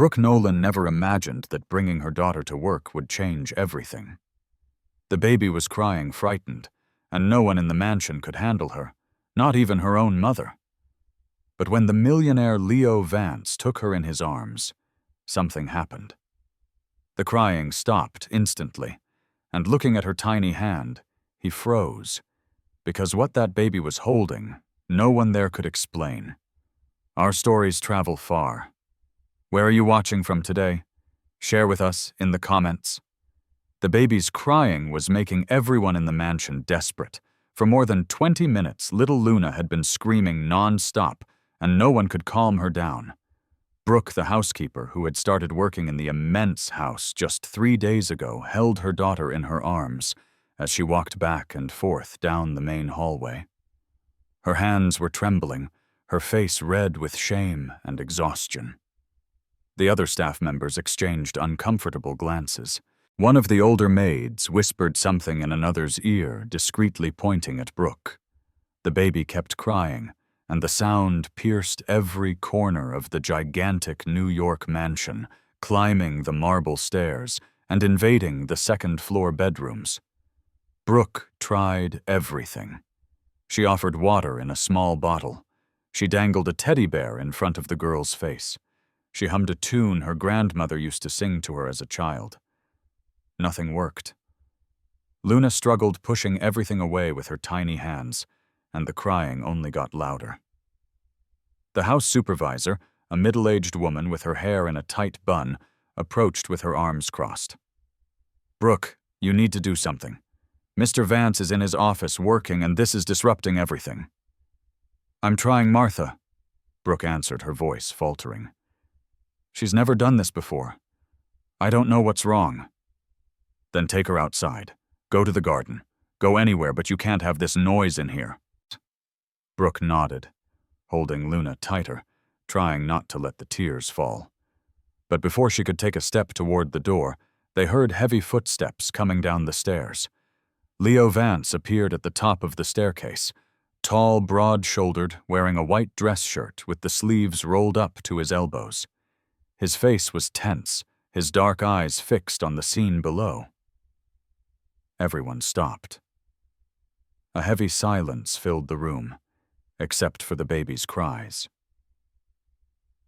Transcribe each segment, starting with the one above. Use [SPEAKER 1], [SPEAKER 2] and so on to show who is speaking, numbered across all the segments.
[SPEAKER 1] Brooke Nolan never imagined that bringing her daughter to work would change everything. The baby was crying frightened, and no one in the mansion could handle her, not even her own mother. But when the millionaire Leo Vance took her in his arms, something happened. The crying stopped instantly, and looking at her tiny hand, he froze, because what that baby was holding, no one there could explain. Our stories travel far. Where are you watching from today? Share with us in the comments. The baby's crying was making everyone in the mansion desperate. For more than 20 minutes, little Luna had been screaming non-stop, and no one could calm her down. Brooke, the housekeeper, who had started working in the immense house just 3 days ago, held her daughter in her arms as she walked back and forth down the main hallway. Her hands were trembling, her face red with shame and exhaustion. The other staff members exchanged uncomfortable glances. One of the older maids whispered something in another's ear, discreetly pointing at Brooke. The baby kept crying, and the sound pierced every corner of the gigantic New York mansion, climbing the marble stairs and invading the second-floor bedrooms. Brooke tried everything. She offered water in a small bottle. She dangled a teddy bear in front of the girl's face. She hummed a tune her grandmother used to sing to her as a child. Nothing worked. Luna struggled pushing everything away with her tiny hands, and the crying only got louder. The house supervisor, a middle-aged woman with her hair in a tight bun, approached with her arms crossed. "Brooke, you need to do something. Mr. Vance is in his office working, and this is disrupting everything." "I'm trying, Martha," Brooke answered, her voice faltering. "She's never done this before. I don't know what's wrong." "Then take her outside. Go to the garden. Go anywhere, but you can't have this noise in here." Brooke nodded, holding Luna tighter, trying not to let the tears fall. But before she could take a step toward the door, they heard heavy footsteps coming down the stairs. Leo Vance appeared at the top of the staircase, tall, broad-shouldered, wearing a white dress shirt with the sleeves rolled up to his elbows. His face was tense, his dark eyes fixed on the scene below. Everyone stopped. A heavy silence filled the room, except for the baby's cries.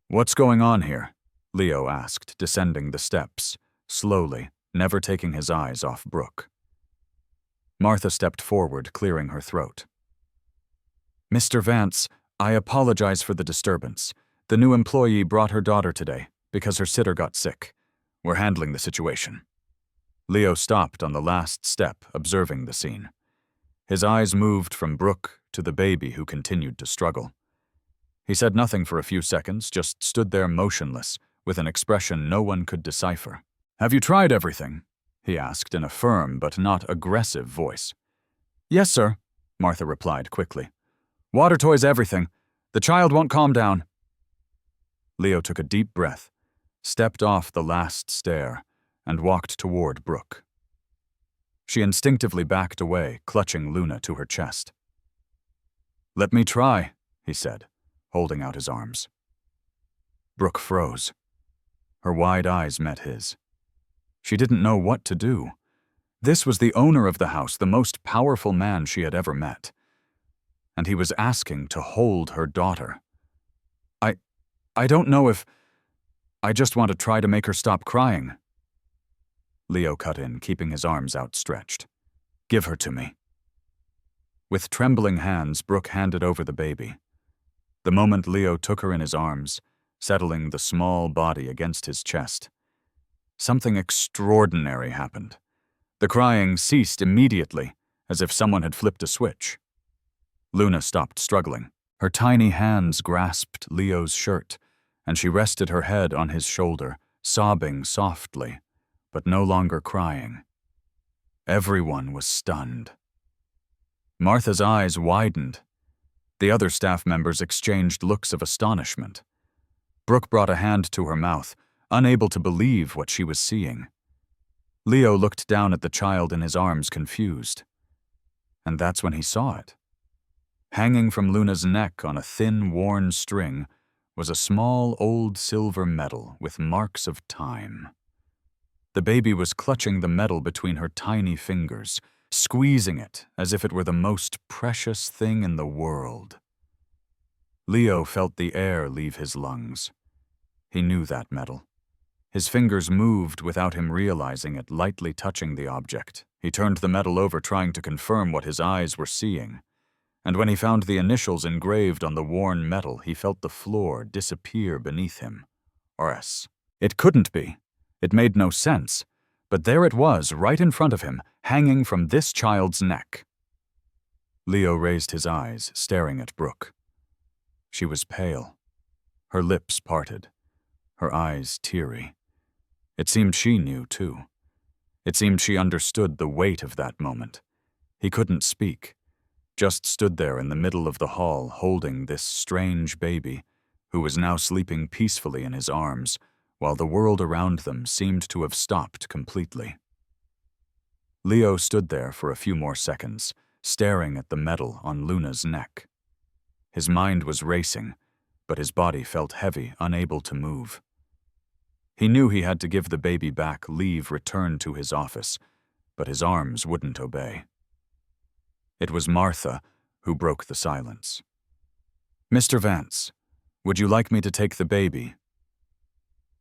[SPEAKER 1] "What's going on here?" Leo asked, descending the steps, slowly, never taking his eyes off Brooke. Martha stepped forward, clearing her throat. "Mr. Vance, I apologize for the disturbance. The new employee brought her daughter today because her sitter got sick. We're handling the situation." Leo stopped on the last step, observing the scene. His eyes moved from Brooke to the baby, who continued to struggle. He said nothing for a few seconds, just stood there motionless, with an expression no one could decipher. "Have you tried everything?" he asked in a firm but not aggressive voice. "Yes, sir," Martha replied quickly. "Water toys, everything. The child won't calm down." Leo took a deep breath, stepped off the last stair, and walked toward Brooke. She instinctively backed away, clutching Luna to her chest. "Let me try," he said, holding out his arms. Brooke froze. Her wide eyes met his. She didn't know what to do. This was the owner of the house, the most powerful man she had ever met. And he was asking to hold her daughter. I don't know if... I just want to try to make her stop crying." Leo cut in, keeping his arms outstretched. "Give her to me." With trembling hands, Brooke handed over the baby. The moment Leo took her in his arms, settling the small body against his chest, something extraordinary happened. The crying ceased immediately, as if someone had flipped a switch. Luna stopped struggling. Her tiny hands grasped Leo's shirt, and she rested her head on his shoulder, sobbing softly, but no longer crying. Everyone was stunned. Martha's eyes widened. The other staff members exchanged looks of astonishment. Brooke brought a hand to her mouth, unable to believe what she was seeing. Leo looked down at the child in his arms, confused. And that's when he saw it. Hanging from Luna's neck on a thin, worn string was a small old silver medal with marks of time. The baby was clutching the medal between her tiny fingers, squeezing it as if it were the most precious thing in the world. Leo felt the air leave his lungs. He knew that medal. His fingers moved without him realizing it, lightly touching the object. He turned the medal over, trying to confirm what his eyes were seeing. And when he found the initials engraved on the worn metal, he felt the floor disappear beneath him. RS. It couldn't be. It made no sense. But there it was, right in front of him, hanging from this child's neck. Leo raised his eyes, staring at Brooke. She was pale. Her lips parted. Her eyes teary. It seemed she knew, too. It seemed she understood the weight of that moment. He couldn't speak, just stood there in the middle of the hall holding this strange baby, who was now sleeping peacefully in his arms, while the world around them seemed to have stopped completely. Leo stood there for a few more seconds, staring at the medal on Luna's neck. His mind was racing, but his body felt heavy, unable to move. He knew he had to give the baby back, leave, return to his office, but his arms wouldn't obey. It was Martha who broke the silence. "Mr. Vance, would you like me to take the baby?"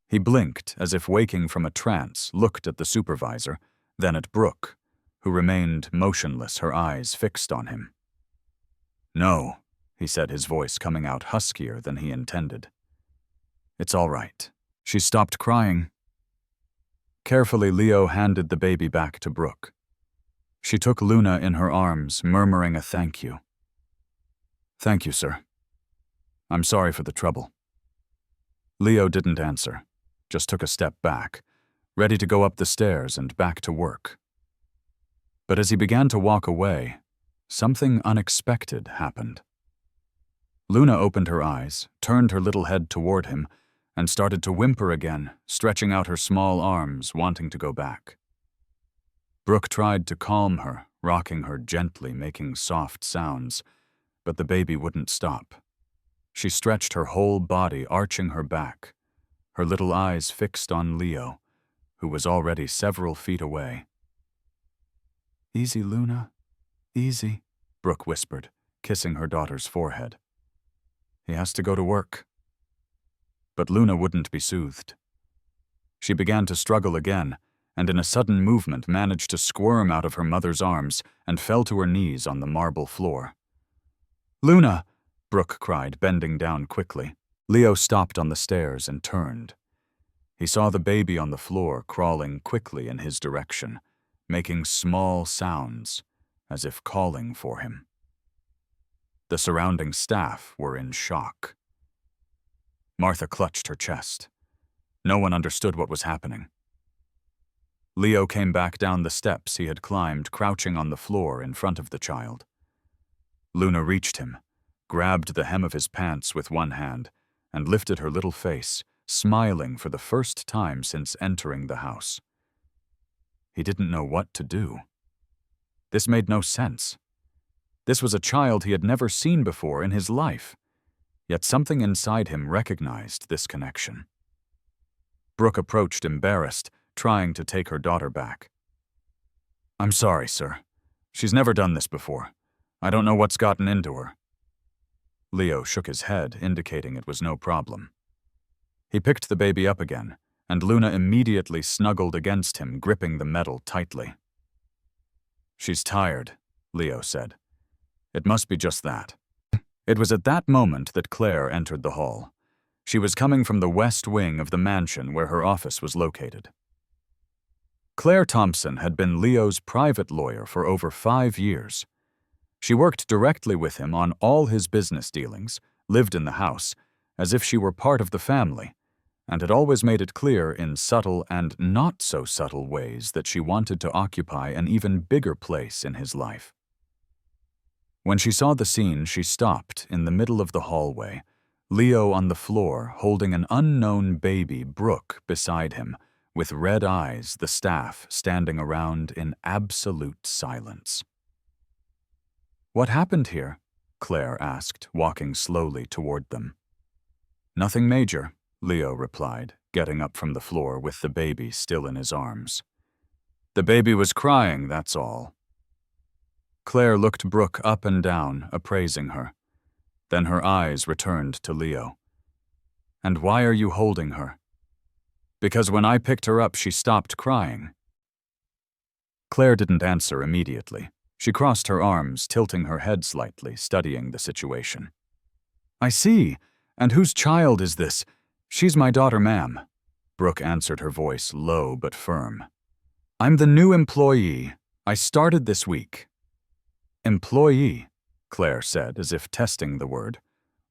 [SPEAKER 1] He blinked, as if waking from a trance, looked at the supervisor, then at Brooke, who remained motionless, her eyes fixed on him. "No," he said, his voice coming out huskier than he intended. "It's all right." She stopped crying. Carefully, Leo handed the baby back to Brooke. She took Luna in her arms, murmuring a thank you. "Thank you, sir. I'm sorry for the trouble." Leo didn't answer, just took a step back, ready to go up the stairs and back to work. But as he began to walk away, something unexpected happened. Luna opened her eyes, turned her little head toward him, and started to whimper again, stretching out her small arms, wanting to go back. Brooke tried to calm her, rocking her gently, making soft sounds, but the baby wouldn't stop. She stretched her whole body, arching her back, her little eyes fixed on Leo, who was already several feet away. "Easy, Luna, easy," Brooke whispered, kissing her daughter's forehead. "He has to go to work." But Luna wouldn't be soothed. She began to struggle again, and in a sudden movement managed to squirm out of her mother's arms and fell to her knees on the marble floor. "Luna!" Brooke cried, bending down quickly. Leo stopped on the stairs and turned. He saw the baby on the floor crawling quickly in his direction, making small sounds, as if calling for him. The surrounding staff were in shock. Martha clutched her chest. No one understood what was happening. Leo came back down the steps he had climbed, crouching on the floor in front of the child. Luna reached him, grabbed the hem of his pants with one hand, and lifted her little face, smiling for the first time since entering the house. He didn't know what to do. This made no sense. This was a child he had never seen before in his life. Yet something inside him recognized this connection. Brooke approached, embarrassed, trying to take her daughter back. "I'm sorry, sir. She's never done this before. I don't know what's gotten into her." Leo shook his head, indicating it was no problem. He picked the baby up again, and Luna immediately snuggled against him, gripping the medal tightly. "She's tired," Leo said. "It must be just that." It was at that moment that Claire entered the hall. She was coming from the west wing of the mansion where her office was located. Claire Thompson had been Leo's private lawyer for over 5 years. She worked directly with him on all his business dealings, lived in the house, as if she were part of the family, and had always made it clear in subtle and not-so-subtle ways that she wanted to occupy an even bigger place in his life. When she saw the scene, she stopped in the middle of the hallway, Leo on the floor holding an unknown baby, Brooke, beside him, with red eyes, the staff standing around in absolute silence. "What happened here?" Claire asked, walking slowly toward them. Nothing major, Leo replied, getting up from the floor with the baby still in his arms. The baby was crying, that's all. Claire looked Brooke up and down, appraising her. Then her eyes returned to Leo. And why are you holding her? Because when I picked her up, she stopped crying. Claire didn't answer immediately. She crossed her arms, tilting her head slightly, studying the situation. I see. And whose child is this? She's my daughter, ma'am. Brooke answered, her voice low but firm. I'm the new employee. I started this week. Employee, Claire said, as if testing the word.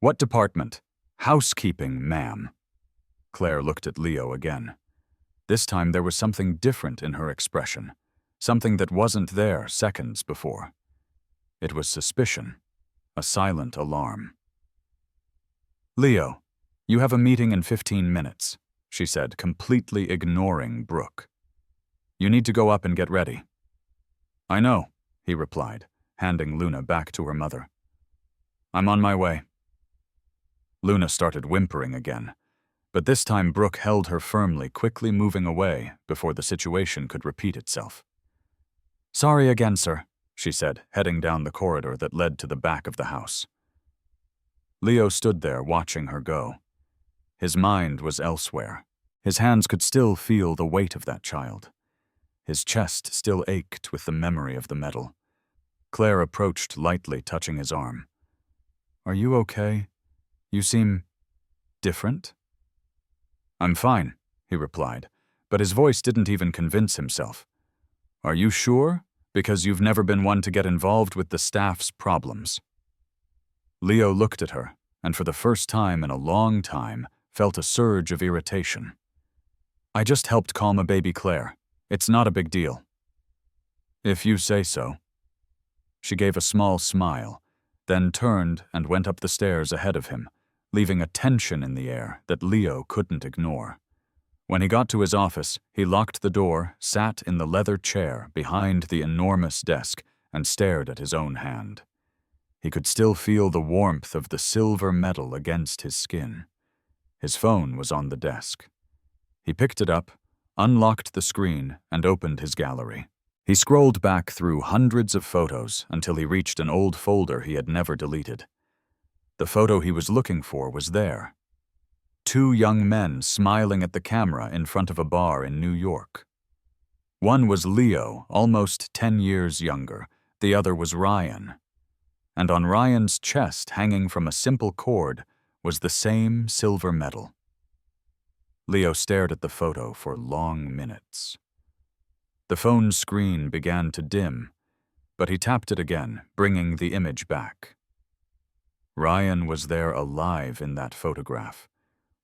[SPEAKER 1] What department? Housekeeping, ma'am. Claire looked at Leo again. This time there was something different in her expression, something that wasn't there seconds before. It was suspicion, a silent alarm. Leo, you have a meeting in 15 minutes, she said, completely ignoring Brooke. You need to go up and get ready. I know, he replied, handing Luna back to her mother. I'm on my way. Luna started whimpering again, but this time Brooke held her firmly, quickly moving away before the situation could repeat itself. Sorry again, sir, she said, heading down the corridor that led to the back of the house. Leo stood there watching her go. His mind was elsewhere. His hands could still feel the weight of that child. His chest still ached with the memory of the medal. Claire approached lightly, touching his arm. Are you okay? You seem different? I'm fine, he replied, but his voice didn't even convince himself. Are you sure? Because you've never been one to get involved with the staff's problems. Leo looked at her, and for the first time in a long time, felt a surge of irritation. I just helped calm a baby, Claire. It's not a big deal. If you say so. She gave a small smile, then turned and went up the stairs ahead of him, leaving a tension in the air that Leo couldn't ignore. When he got to his office, he locked the door, sat in the leather chair behind the enormous desk, and stared at his own hand. He could still feel the warmth of the silver metal against his skin. His phone was on the desk. He picked it up, unlocked the screen, and opened his gallery. He scrolled back through hundreds of photos until he reached an old folder he had never deleted. The photo he was looking for was there. 2 young men smiling at the camera in front of a bar in New York. One was Leo, almost 10 years younger. The other was Ryan. And on Ryan's chest, hanging from a simple cord, was the same silver medal. Leo stared at the photo for long minutes. The phone screen began to dim, but he tapped it again, bringing the image back. Ryan was there alive in that photograph,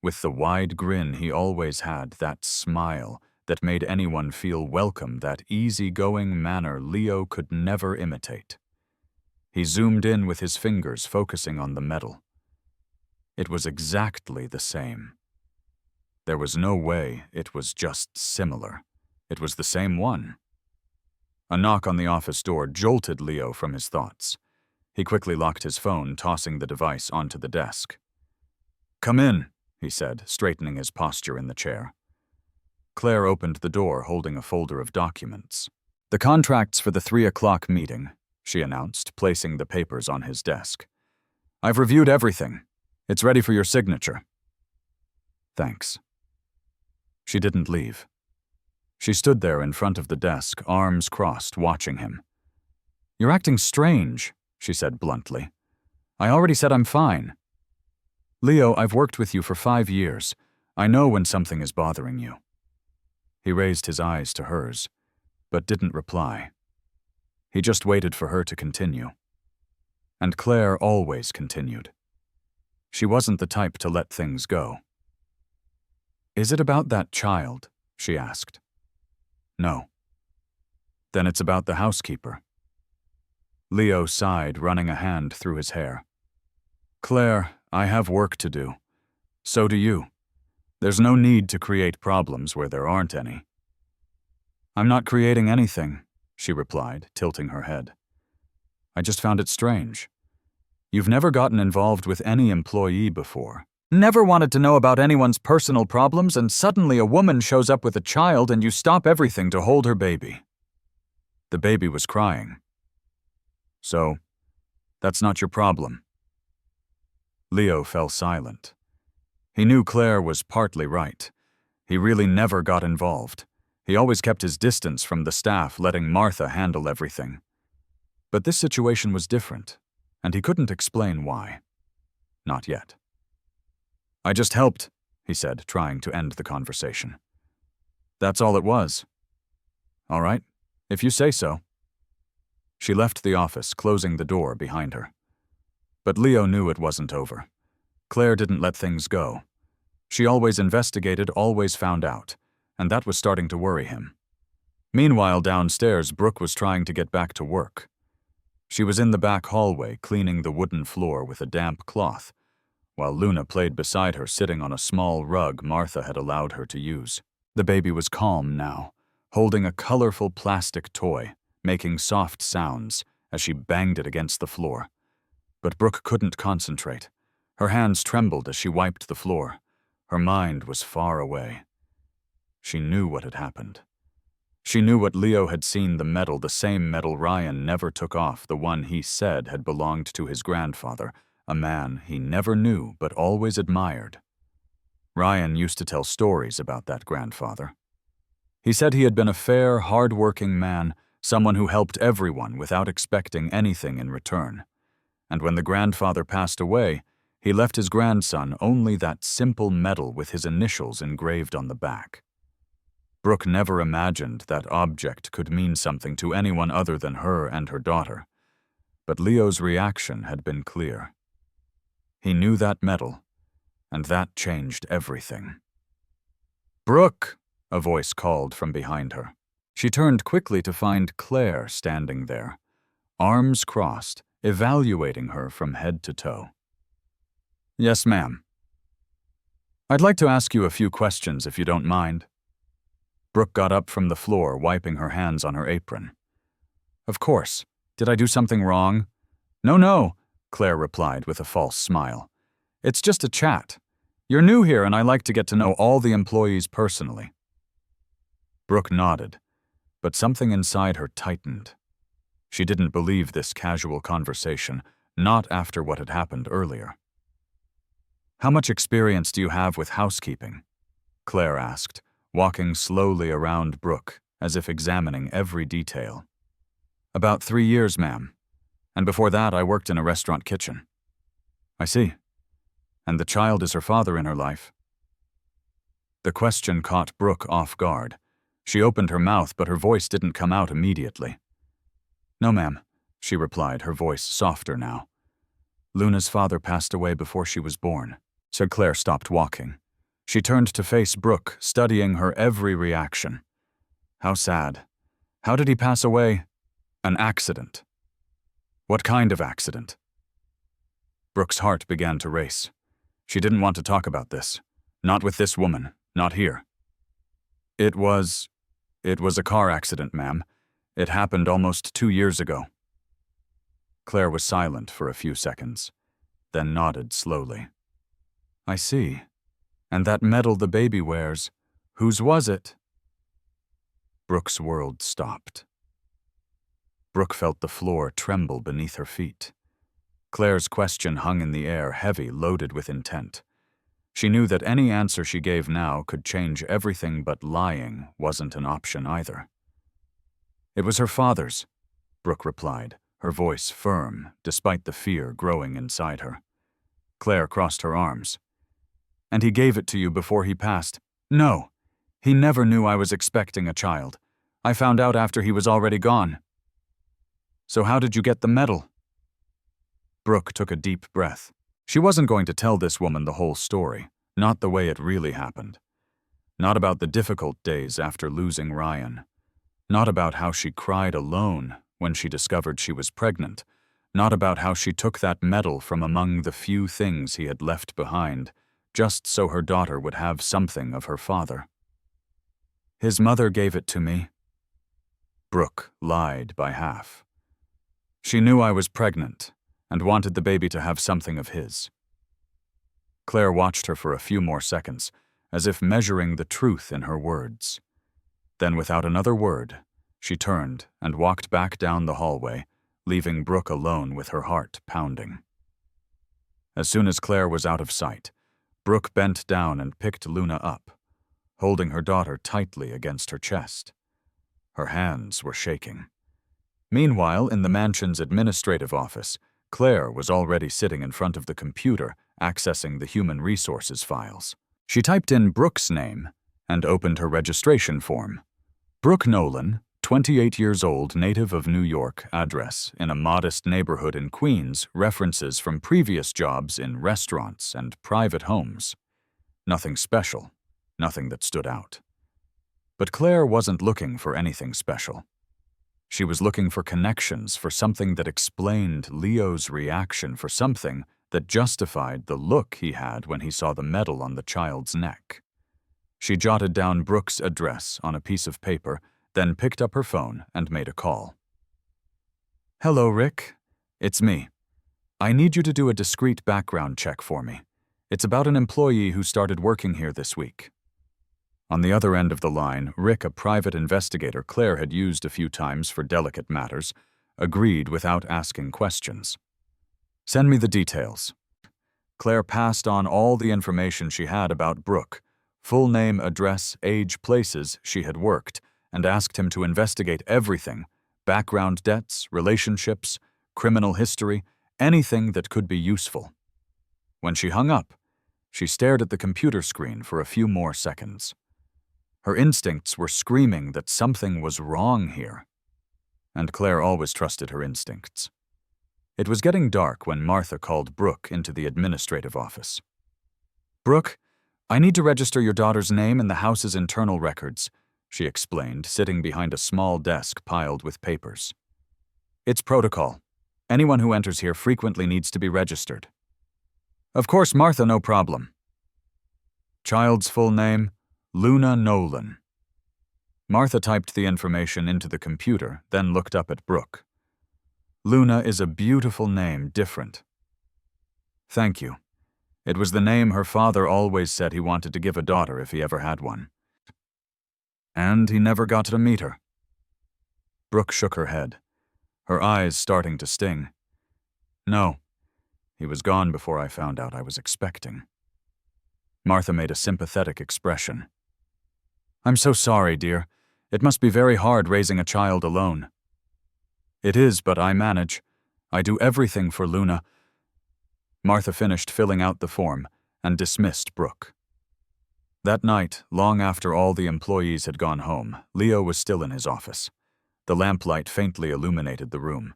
[SPEAKER 1] with the wide grin he always had, that smile that made anyone feel welcome, that easygoing manner Leo could never imitate. He zoomed in with his fingers, focusing on the medal. It was exactly the same. There was no way it was just similar. It was the same one. A knock on the office door jolted Leo from his thoughts. He quickly locked his phone, tossing the device onto the desk. Come in, he said, straightening his posture in the chair. Claire opened the door, holding a folder of documents. The contracts for the 3 o'clock meeting, she announced, placing the papers on his desk. I've reviewed everything. It's ready for your signature. Thanks. She didn't leave. She stood there in front of the desk, arms crossed, watching him. You're acting strange, she said bluntly. I already said I'm fine. Leo, I've worked with you for 5 years. I know when something is bothering you. He raised his eyes to hers, but didn't reply. He just waited for her to continue. And Claire always continued. She wasn't the type to let things go. Is it about that child? She asked. No. Then it's about the housekeeper. Leo sighed, running a hand through his hair. Claire, I have work to do. So do you. There's no need to create problems where there aren't any. I'm not creating anything, she replied, tilting her head. I just found it strange. You've never gotten involved with any employee before. Never wanted to know about anyone's personal problems, and suddenly a woman shows up with a child and you stop everything to hold her baby. The baby was crying. So, that's not your problem. Leo fell silent. He knew Claire was partly right. He really never got involved. He always kept his distance from the staff, letting Martha handle everything. But this situation was different, and he couldn't explain why. Not yet. I just helped, he said, trying to end the conversation. That's all it was. All right, if you say so. She left the office, closing the door behind her. But Leo knew it wasn't over. Claire didn't let things go. She always investigated, always found out, and that was starting to worry him. Meanwhile, downstairs, Brooke was trying to get back to work. She was in the back hallway, cleaning the wooden floor with a damp cloth, while Luna played beside her, sitting on a small rug Martha had allowed her to use. The baby was calm now, holding a colorful plastic toy, making soft sounds as she banged it against the floor. But Brooke couldn't concentrate. Her hands trembled as she wiped the floor. Her mind was far away. She knew what had happened. She knew what Leo had seen, the medal, the same medal Ryan never took off, the one he said had belonged to his grandfather, a man he never knew but always admired. Ryan used to tell stories about that grandfather. He said he had been a fair, hard-working man, someone who helped everyone without expecting anything in return. And when the grandfather passed away, he left his grandson only that simple medal with his initials engraved on the back. Brooke never imagined that object could mean something to anyone other than her and her daughter. But Leo's reaction had been clear. He knew that medal, and that changed everything. "Brooke!" a voice called from behind her. She turned quickly to find Claire standing there, arms crossed, evaluating her from head to toe. "Yes, ma'am." "I'd like to ask you a few questions if you don't mind." Brooke got up from the floor, wiping her hands on her apron. "Of course. Did I do something wrong?" No, Claire replied with a false smile. "It's just a chat. You're new here and I like to get to know all the employees personally." Brooke nodded, but something inside her tightened. She didn't believe this casual conversation, not after what had happened earlier. "How much experience do you have with housekeeping?" Claire asked, walking slowly around Brooke, as if examining every detail. "About 3 years, ma'am. And before that, I worked in a restaurant kitchen." "I see. And the child is her father in her life?" The question caught Brooke off guard. She opened her mouth, but her voice didn't come out immediately. "No, ma'am," she replied, her voice softer now. "Luna's father passed away before she was born." So Claire stopped walking. She turned to face Brooke, studying her every reaction. "How sad. How did he pass away?" "An accident." "What kind of accident?" Brooke's heart began to race. She didn't want to talk about this. Not with this woman. Not here. It was a car accident, ma'am. It happened almost 2 years ago." Claire was silent for a few seconds, then nodded slowly. "I see. And that medal the baby wears, whose was it?" Brooke's world stopped. Brooke felt the floor tremble beneath her feet. Claire's question hung in the air, heavy, loaded with intent. She knew that any answer she gave now could change everything, but lying wasn't an option either. "It was her father's," Brooke replied, her voice firm, despite the fear growing inside her. Claire crossed her arms. "And he gave it to you before he passed?" "No. He never knew I was expecting a child. I found out after he was already gone." "So how did you get the medal?" Brooke took a deep breath. She wasn't going to tell this woman the whole story, not the way it really happened. Not about the difficult days after losing Ryan. Not about how she cried alone when she discovered she was pregnant. Not about how she took that medal from among the few things he had left behind, just so her daughter would have something of her father. "His mother gave it to me." Brooke lied by half. "She knew I was pregnant and wanted the baby to have something of his." Claire watched her for a few more seconds, as if measuring the truth in her words. Then, without another word, she turned and walked back down the hallway, leaving Brooke alone with her heart pounding. As soon as Claire was out of sight, Brooke bent down and picked Luna up, holding her daughter tightly against her chest. Her hands were shaking. Meanwhile, in the mansion's administrative office, Claire was already sitting in front of the computer, accessing the human resources files. She typed in Brooke's name and opened her registration form. Brooke Nolan, 28 years old, native of New York, address in a modest neighborhood in Queens, references from previous jobs in restaurants and private homes. Nothing special, nothing that stood out. But Claire wasn't looking for anything special. She was looking for connections, for something that explained Leo's reaction, for something that justified the look he had when he saw the medal on the child's neck. She jotted down Brooke's address on a piece of paper, then picked up her phone and made a call. "Hello, Rick. It's me. I need you to do a discreet background check for me. It's about an employee who started working here this week." On the other end of the line, Rick, a private investigator Claire had used a few times for delicate matters, agreed without asking questions. "Send me the details." Claire passed on all the information she had about Brooke, full name, address, age, places she had worked, and asked him to investigate everything: background debts, relationships, criminal history, anything that could be useful. When she hung up, she stared at the computer screen for a few more seconds. Her instincts were screaming that something was wrong here. And Claire always trusted her instincts. It was getting dark when Martha called Brooke into the administrative office. "Brooke, I need to register your daughter's name in the house's internal records," she explained, sitting behind a small desk piled with papers. "It's protocol. Anyone who enters here frequently needs to be registered." "Of course, Martha, no problem." Child's full name: Luna Nolan. Martha typed the information into the computer, then looked up at Brooke. "Luna is a beautiful name, different." "Thank you. It was the name her father always said he wanted to give a daughter if he ever had one. And he never got to meet her." Brooke shook her head, her eyes starting to sting. "No, he was gone before I found out I was expecting." Martha made a sympathetic expression. "I'm so sorry, dear. It must be very hard raising a child alone." "It is, but I manage. I do everything for Luna." Martha finished filling out the form and dismissed Brooke. That night, long after all the employees had gone home, Leo was still in his office. The lamplight faintly illuminated the room.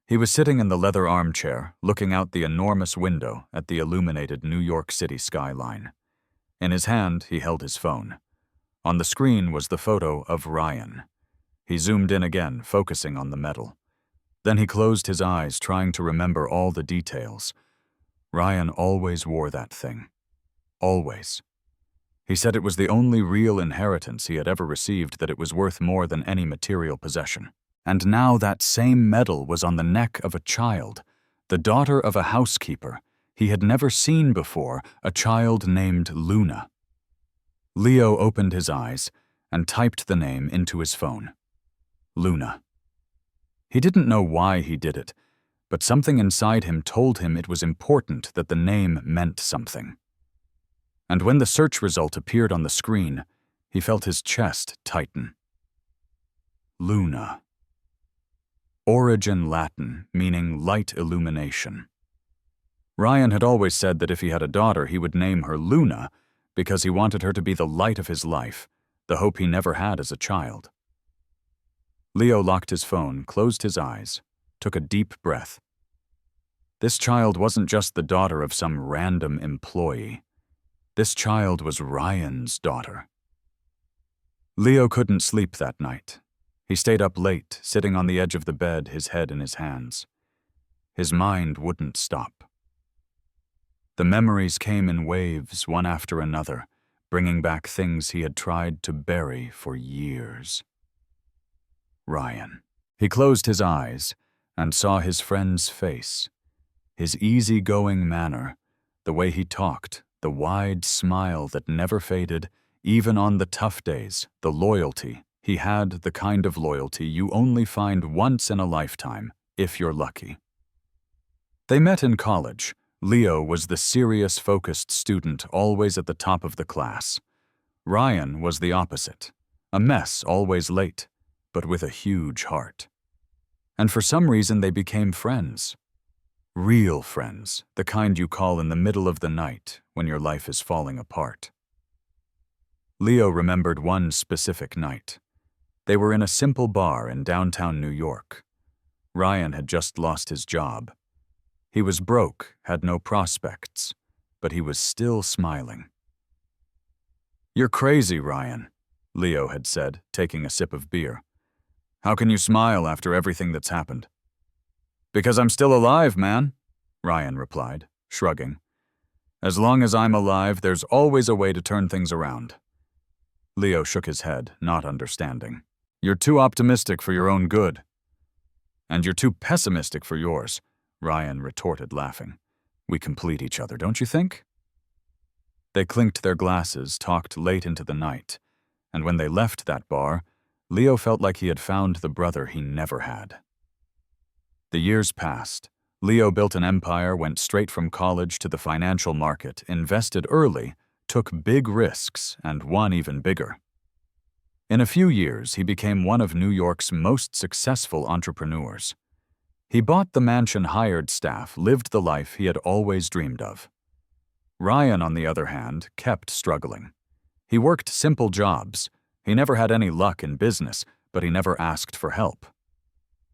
[SPEAKER 1] He was sitting in the leather armchair, looking out the enormous window at the illuminated New York City skyline. In his hand, he held his phone. On the screen was the photo of Ryan. He zoomed in again, focusing on the medal. Then he closed his eyes, trying to remember all the details. Ryan always wore that thing. Always. He said it was the only real inheritance he had ever received, that it was worth more than any material possession. And now that same medal was on the neck of a child, the daughter of a housekeeper he had never seen before, a child named Luna. Leo opened his eyes and typed the name into his phone. Luna. He didn't know why he did it, but something inside him told him it was important that the name meant something. And when the search result appeared on the screen, he felt his chest tighten. Luna. Origin Latin, meaning light illumination. Ryan had always said that if he had a daughter, he would name her Luna because he wanted her to be the light of his life, the hope he never had as a child. Leo locked his phone, closed his eyes, took a deep breath. This child wasn't just the daughter of some random employee. This child was Ryan's daughter. Leo couldn't sleep that night. He stayed up late, sitting on the edge of the bed, his head in his hands. His mind wouldn't stop. The memories came in waves, one after another, bringing back things he had tried to bury for years. Ryan. He closed his eyes and saw his friend's face, his easygoing manner, the way he talked, The wide smile that never faded, even on the tough days, the loyalty. He had the kind of loyalty you only find once in a lifetime, if you're lucky. They met in college. Leo was the serious, focused student always at the top of the class. Ryan was the opposite, a mess, always late, but with a huge heart. And for some reason they became friends. Real friends, the kind you call in the middle of the night when your life is falling apart. Leo remembered one specific night. They were in a simple bar in downtown New York. Ryan had just lost his job. He was broke, had no prospects, but he was still smiling. "You're crazy, Ryan," Leo had said, taking a sip of beer. "How can you smile after everything that's happened?" "Because I'm still alive, man," Ryan replied, shrugging. "As long as I'm alive, there's always a way to turn things around." Leo shook his head, not understanding. "You're too optimistic for your own good." "And you're too pessimistic for yours," Ryan retorted, laughing. "We complete each other, don't you think?" They clinked their glasses, talked late into the night, and when they left that bar, Leo felt like he had found the brother he never had. The years passed. Leo built an empire, went straight from college to the financial market, invested early, took big risks, and won even bigger. In a few years, he became one of New York's most successful entrepreneurs. He bought the mansion, hired staff, lived the life he had always dreamed of. Ryan, on the other hand, kept struggling. He worked simple jobs. He never had any luck in business, but he never asked for help.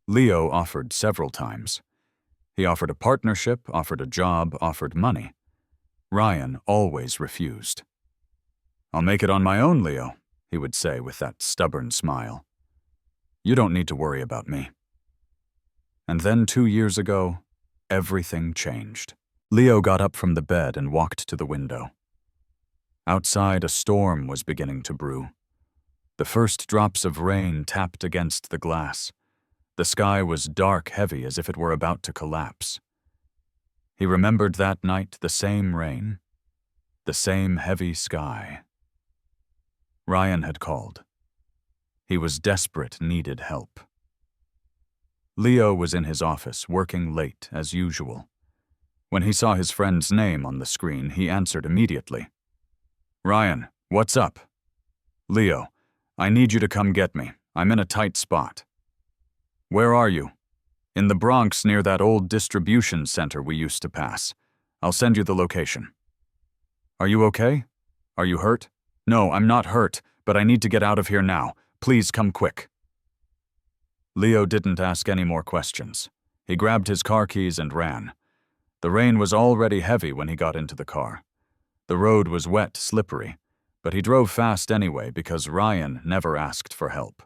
[SPEAKER 1] Leo offered several times. He offered a partnership, offered a job, offered money. Ryan always refused. "I'll make it on my own, Leo," he would say with that stubborn smile. "You don't need to worry about me." And then 2 years ago, everything changed. Leo got up from the bed and walked to the window. Outside, a storm was beginning to brew. The first drops of rain tapped against the glass. The sky was dark, heavy, as if it were about to collapse. He remembered that night, the same rain, the same heavy sky. Ryan had called. He was desperate, needed help. Leo was in his office, working late, as usual. When he saw his friend's name on the screen, he answered immediately. "Ryan, what's up?" "Leo, I need you to come get me. I'm in a tight spot." "Where are you?" "In the Bronx, near that old distribution center we used to pass. I'll send you the location." "Are you okay? Are you hurt?" "No, I'm not hurt, but I need to get out of here now. Please come quick." Leo didn't ask any more questions. He grabbed his car keys and ran. The rain was already heavy when he got into the car. The road was wet, slippery, but he drove fast anyway because Ryan never asked for help.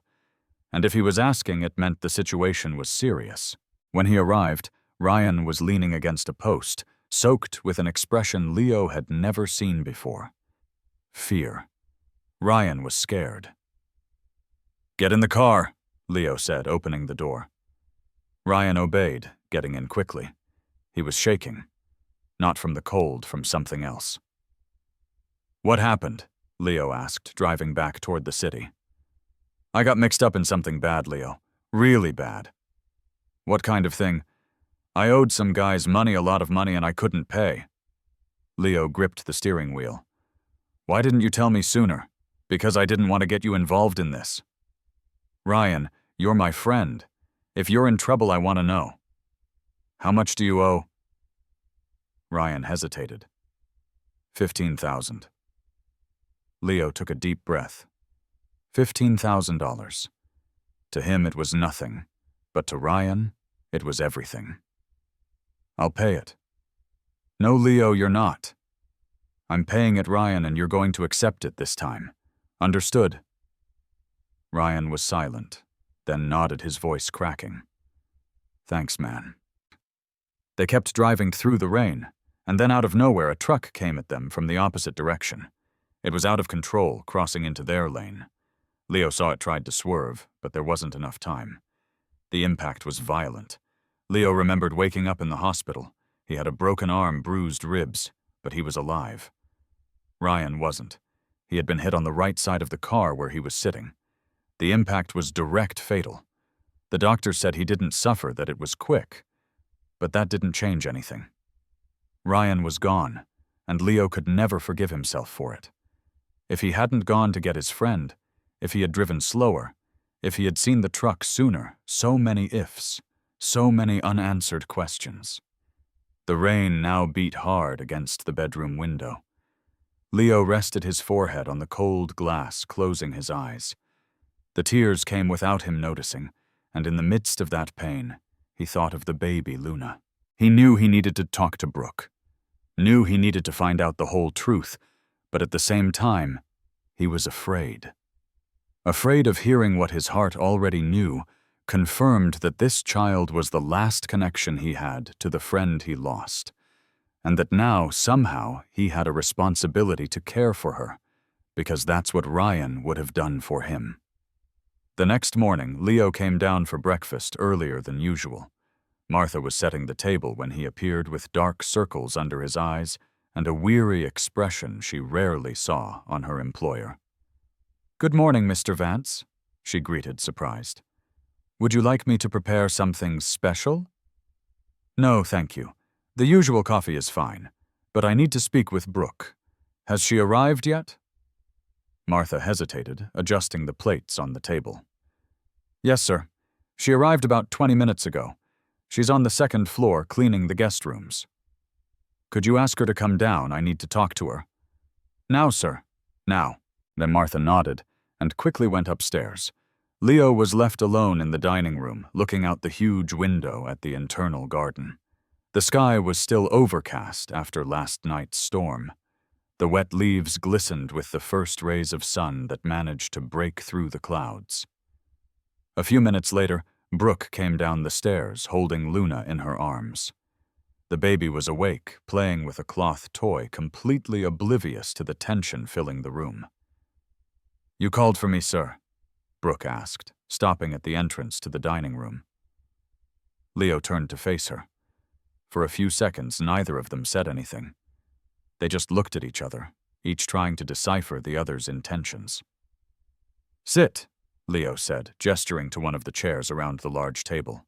[SPEAKER 1] And if he was asking, it meant the situation was serious. When he arrived, Ryan was leaning against a post, soaked with an expression Leo had never seen before. Fear. Ryan was scared. "Get in the car," Leo said, opening the door. Ryan obeyed, getting in quickly. He was shaking. Not from the cold, from something else. "What happened?" Leo asked, driving back toward the city. "I got mixed up in something bad, Leo. Really bad." "What kind of thing?" "I owed some guys money, a lot of money, and I couldn't pay." Leo gripped the steering wheel. "Why didn't you tell me sooner?" "Because I didn't want to get you involved in this." "Ryan, you're my friend. If you're in trouble, I want to know." "How much do you owe?" Ryan hesitated. 15,000. Leo took a deep breath. $15,000. To him it was nothing, but to Ryan, it was everything. "I'll pay it." "No, Leo, you're not." "I'm paying it, Ryan, and you're going to accept it this time. Understood?" Ryan was silent, then nodded, his voice cracking. "Thanks, man." They kept driving through the rain, and then out of nowhere a truck came at them from the opposite direction. It was out of control, crossing into their lane. Leo saw it tried to swerve, but there wasn't enough time. The impact was violent. Leo remembered waking up in the hospital. He had a broken arm, bruised ribs, but he was alive. Ryan wasn't. He had been hit on the right side of the car where he was sitting. The impact was direct fatal. The doctor said he didn't suffer, that it was quick. But that didn't change anything. Ryan was gone, and Leo could never forgive himself for it. If he hadn't gone to get his friend, if he had driven slower, if he had seen the truck sooner, so many ifs, so many unanswered questions. The rain now beat hard against the bedroom window. Leo rested his forehead on the cold glass, closing his eyes. The tears came without him noticing, and in the midst of that pain, he thought of the baby Luna. He knew he needed to talk to Brooke, knew he needed to find out the whole truth, but at the same time, he was afraid. Afraid of hearing what his heart already knew, confirmed that this child was the last connection he had to the friend he lost, and that now, somehow, he had a responsibility to care for her, because that's what Ryan would have done for him. The next morning, Leo came down for breakfast earlier than usual. Martha was setting the table when he appeared with dark circles under his eyes and a weary expression she rarely saw on her employer. "Good morning, Mr. Vance," she greeted, surprised. "Would you like me to prepare something special?" "No, thank you. The usual coffee is fine, but I need to speak with Brooke. Has she arrived yet?" Martha hesitated, adjusting the plates on the table. "Yes, sir. She arrived about 20 minutes ago. She's on the second floor cleaning the guest rooms." "Could you ask her to come down? I need to talk to her." "Now, sir. Now." Then Martha nodded and quickly went upstairs. Leo was left alone in the dining room, looking out the huge window at the internal garden. The sky was still overcast after last night's storm. The wet leaves glistened with the first rays of sun that managed to break through the clouds. A few minutes later, Brooke came down the stairs, holding Luna in her arms. The baby was awake, playing with a cloth toy, completely oblivious to the tension filling the room. "You called for me, sir?" Brooke asked, stopping at the entrance to the dining room. Leo turned to face her. For a few seconds, neither of them said anything. They just looked at each other, each trying to decipher the other's intentions. "Sit," Leo said, gesturing to one of the chairs around the large table.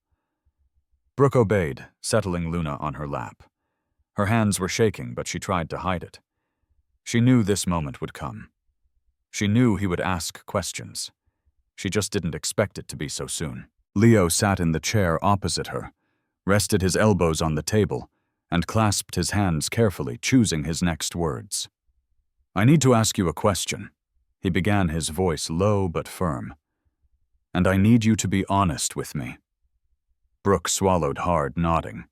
[SPEAKER 1] Brooke obeyed, settling Luna on her lap. Her hands were shaking, but she tried to hide it. She knew this moment would come. She knew he would ask questions. She just didn't expect it to be so soon. Leo sat in the chair opposite her, rested his elbows on the table, and clasped his hands carefully, choosing his next words. "I need to ask you a question," he began, his voice low but firm. "And I need you to be honest with me." Brooke swallowed hard, nodding.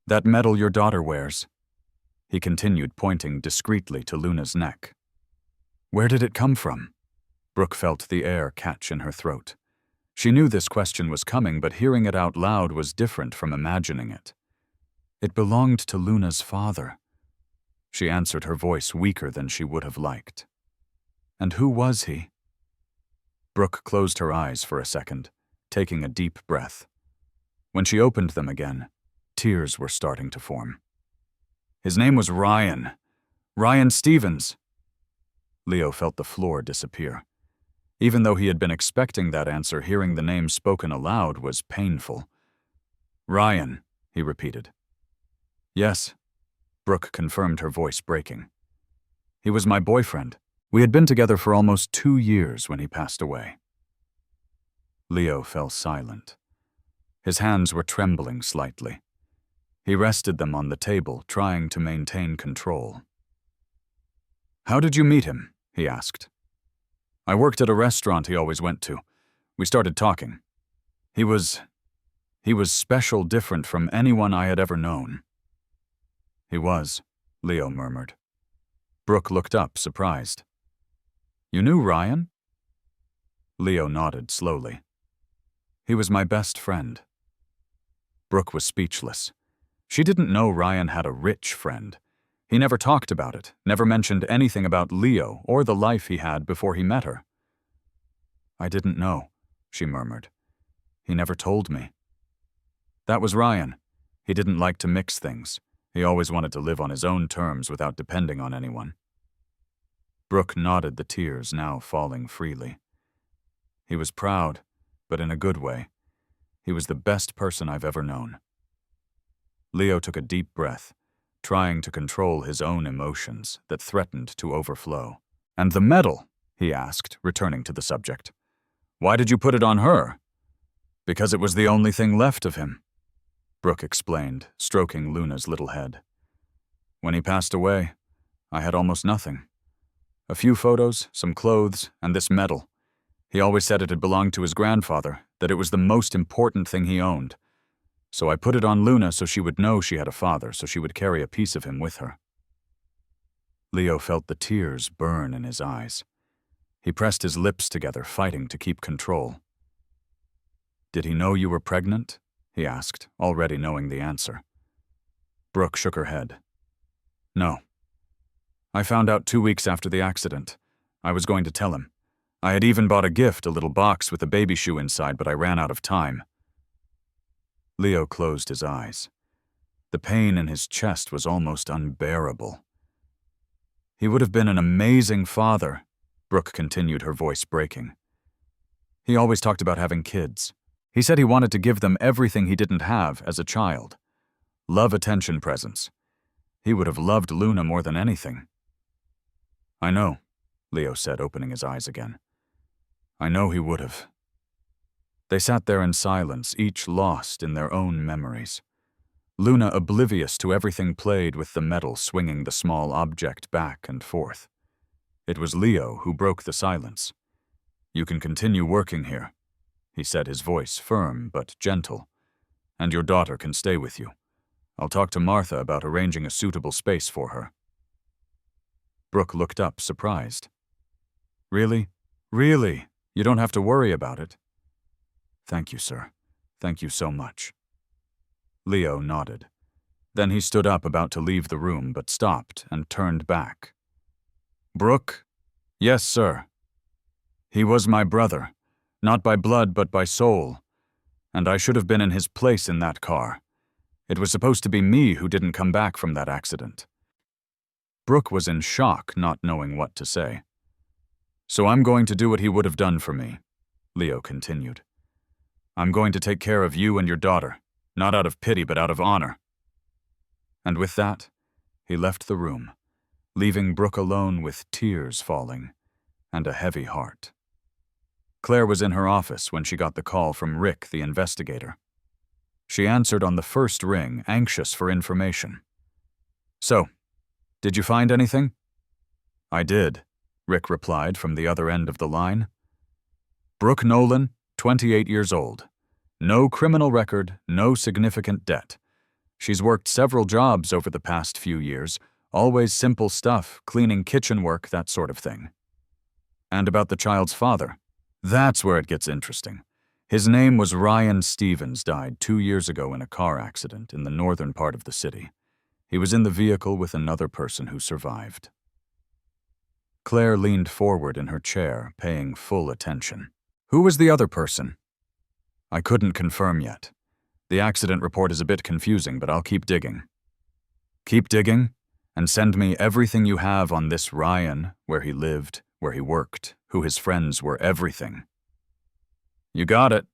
[SPEAKER 1] "That medal your daughter wears," he continued, pointing discreetly to Luna's neck. "Where did it come from?" Brooke felt the air catch in her throat. She knew this question was coming, but hearing it out loud was different from imagining it. "It belonged to Luna's father," she answered, her voice weaker than she would have liked. "And who was he?" Brooke closed her eyes for a second, taking a deep breath. When she opened them again, tears were starting to form. "His name was Ryan. Ryan Stevens." Leo felt the floor disappear. Even though he had been expecting that answer, hearing the name spoken aloud was painful. "Ryan," he repeated. "Yes," Brooke confirmed, her voice breaking. "He was my boyfriend. We had been together for almost 2 years when he passed away." Leo fell silent. His hands were trembling slightly. He rested them on the table, trying to maintain control. "How did you meet him?" he asked. "I worked at a restaurant he always went to. We started talking. He was special, different from anyone I had ever known." "He was," Leo murmured. Brooke looked up, surprised. "You knew Ryan?" Leo nodded slowly. "He was my best friend." Brooke was speechless. She didn't know Ryan had a rich friend. He never talked about it, never mentioned anything about Leo or the life he had before he met her. "I didn't know," she murmured. "He never told me." "That was Ryan. He didn't like to mix things. He always wanted to live on his own terms without depending on anyone." Brooke nodded, the tears now falling freely. He was proud, but in a good way. He was the best person I've ever known. Leo took a deep breath, trying to control his own emotions that threatened to overflow. "And the medal?" he asked, returning to the subject. "Why did you put it on her?" "Because it was the only thing left of him," Brooke explained, stroking Luna's little head. "When he passed away, I had almost nothing. A few photos, some clothes, and this medal. He always said it had belonged to his grandfather, that it was the most important thing he owned. So I put it on Luna so she would know she had a father, so she would carry a piece of him with her." Leo felt the tears burn in his eyes. He pressed his lips together, fighting to keep control. "Did he know you were pregnant?" he asked, already knowing the answer. Brooke shook her head. "No. I found out 2 weeks after the accident. I was going to tell him. I had even bought a gift, a little box with a baby shoe inside, but I ran out of time." Leo closed his eyes. The pain in his chest was almost unbearable. "He would have been an amazing father," Brooke continued, her voice breaking. "He always talked about having kids. He said he wanted to give them everything he didn't have as a child. Love, attention, presence. He would have loved Luna more than anything." "I know," Leo said, opening his eyes again. "I know he would have." They sat there in silence, each lost in their own memories. Luna oblivious to everything played with the medal, swinging the small object back and forth. It was Leo who broke the silence. "You can continue working here," he said, his voice firm but gentle. "And your daughter can stay with you. I'll talk to Martha about arranging a suitable space for her." Brooke looked up, surprised. "Really? Really? You don't have to worry about it." "Thank you, sir. Thank you so much." Leo nodded. Then he stood up, about to leave the room, but stopped and turned back. "Brooke?" "Yes, sir. He was my brother, not by blood but by soul, and I should have been in his place in that car. It was supposed to be me who didn't come back from that accident." Brooke was in shock, not knowing what to say. "So I'm going to do what he would have done for me," Leo continued. "I'm going to take care of you and your daughter, not out of pity but out of honor." And with that, he left the room, leaving Brooke alone with tears falling and a heavy heart. Claire was in her office when she got the call from Rick, the investigator. She answered on the first ring, anxious for information. "So, did you find anything?" "I did," Rick replied from the other end of the line. "Brooke Nolan, 28 years old. No criminal record, no significant debt. She's worked several jobs over the past few years, always simple stuff, cleaning kitchen work, that sort of thing." "And about the child's father?" "That's where it gets interesting. His name was Ryan Stevens, died 2 years ago in a car accident in the northern part of the city. He was in the vehicle with another person who survived." Claire leaned forward in her chair, paying full attention. "Who was the other person?" "I couldn't confirm yet. The accident report is a bit confusing, but I'll keep digging." "Keep digging, and send me everything you have on this Ryan, where he lived, where he worked, who his friends were, everything." "You got it."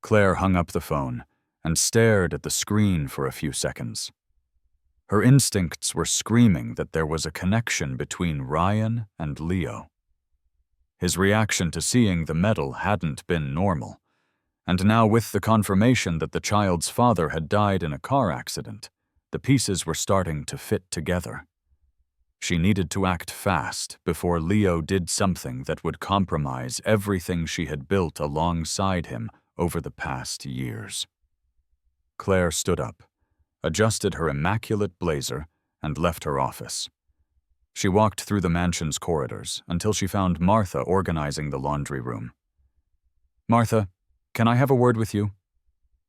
[SPEAKER 1] Claire hung up the phone and stared at the screen for a few seconds. Her instincts were screaming that there was a connection between Ryan and Leo. His reaction to seeing the medal hadn't been normal, and now with the confirmation that the child's father had died in a car accident, the pieces were starting to fit together. She needed to act fast before Leo did something that would compromise everything she had built alongside him over the past years. Claire stood up, adjusted her immaculate blazer, and left her office. She walked through the mansion's corridors until she found Martha organizing the laundry room. "Martha, can I have a word with you?"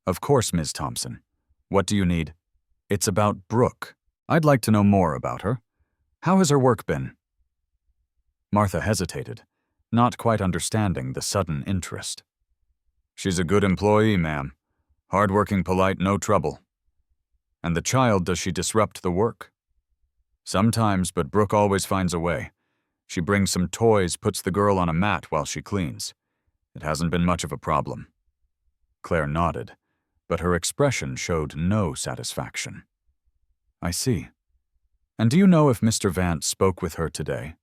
[SPEAKER 1] "Of course, Ms. Thompson. What do you need?" "It's about Brooke. I'd like to know more about her. How has her work been?" Martha hesitated, not quite understanding the sudden interest. "She's a good employee, ma'am. Hardworking, polite, no trouble." "And the child, does she disrupt the work?" "Sometimes, but Brooke always finds a way. She brings some toys, puts the girl on a mat while she cleans. It hasn't been much of a problem." Claire nodded, but her expression showed no satisfaction. "I see. And do you know if Mr. Vance spoke with her today?"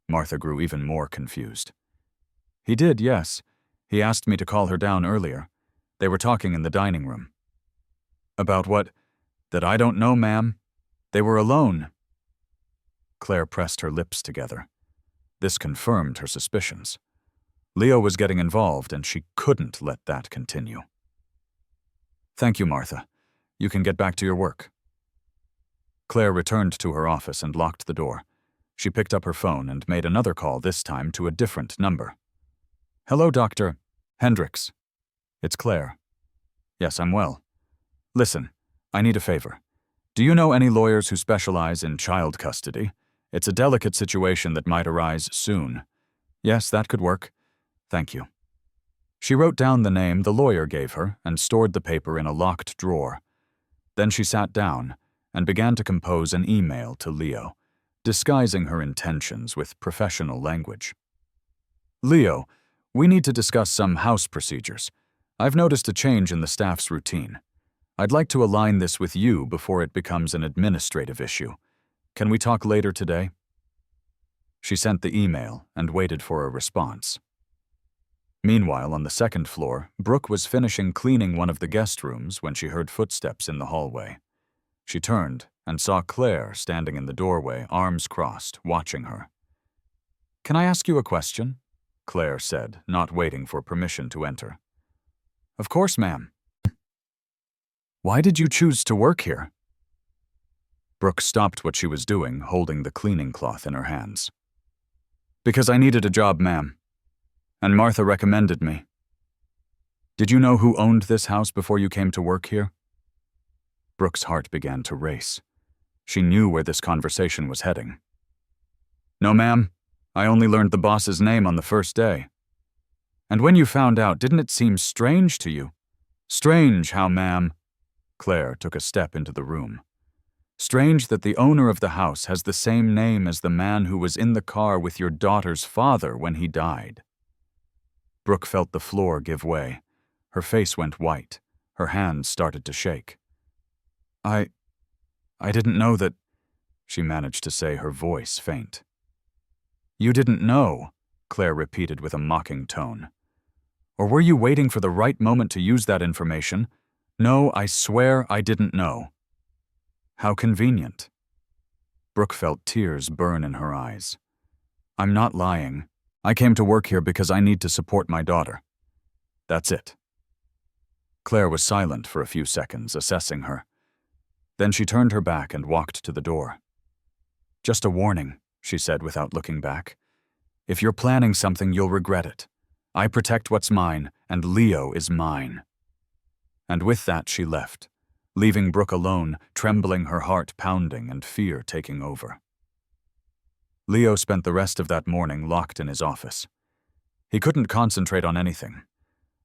[SPEAKER 1] Martha grew even more confused. "He did, yes. He asked me to call her down earlier. They were talking in the dining room." "About what?" "That I don't know, ma'am. They were alone." Claire pressed her lips together. This confirmed her suspicions. Leo was getting involved, and she couldn't let that continue. "Thank you, Martha. You can get back to your work." Claire returned to her office and locked the door. She picked up her phone and made another call, this time to a different number. "Hello, Dr. Hendricks. It's Claire." "Yes, I'm well. Listen, I need a favor. Do you know any lawyers who specialize in child custody? It's a delicate situation that might arise soon." "Yes, that could work. Thank you." She wrote down the name the lawyer gave her and stored the paper in a locked drawer. Then she sat down and began to compose an email to Leo, disguising her intentions with professional language. "Leo, we need to discuss some house procedures. I've noticed a change in the staff's routine. I'd like to align this with you before it becomes an administrative issue. Can we talk later today?" She sent the email and waited for a response. Meanwhile, on the second floor, Brooke was finishing cleaning one of the guest rooms when she heard footsteps in the hallway. She turned and saw Claire standing in the doorway, arms crossed, watching her. "Can I ask you a question?" Claire said, not waiting for permission to enter. "Of course, ma'am." "Why did you choose to work here?" Brooke stopped what she was doing, holding the cleaning cloth in her hands. "Because I needed a job, ma'am. And Martha recommended me." "Did you know who owned this house before you came to work here?" Brooke's heart began to race. She knew where this conversation was heading. "No, ma'am. I only learned the boss's name on the first day." "And when you found out, didn't it seem strange to you?" "Strange how, ma'am?" Claire took a step into the room. "Strange that the owner of the house has the same name as the man who was in the car with your daughter's father when he died." Brooke felt the floor give way. Her face went white. Her hands started to shake. I didn't know that," she managed to say, her voice faint. "You didn't know," Claire repeated with a mocking tone. "Or were you waiting for the right moment to use that information? No, I swear I didn't know." "How convenient." Brooke felt tears burn in her eyes. "I'm not lying. I came to work here because I need to support my daughter. That's it." Claire was silent for a few seconds, assessing her. Then she turned her back and walked to the door. "Just a warning," she said without looking back. "If you're planning something, you'll regret it. I protect what's mine, and Leo is mine." And with that she left, leaving Brooke alone, trembling, her heart pounding and fear taking over. Leo spent the rest of that morning locked in his office. He couldn't concentrate on anything.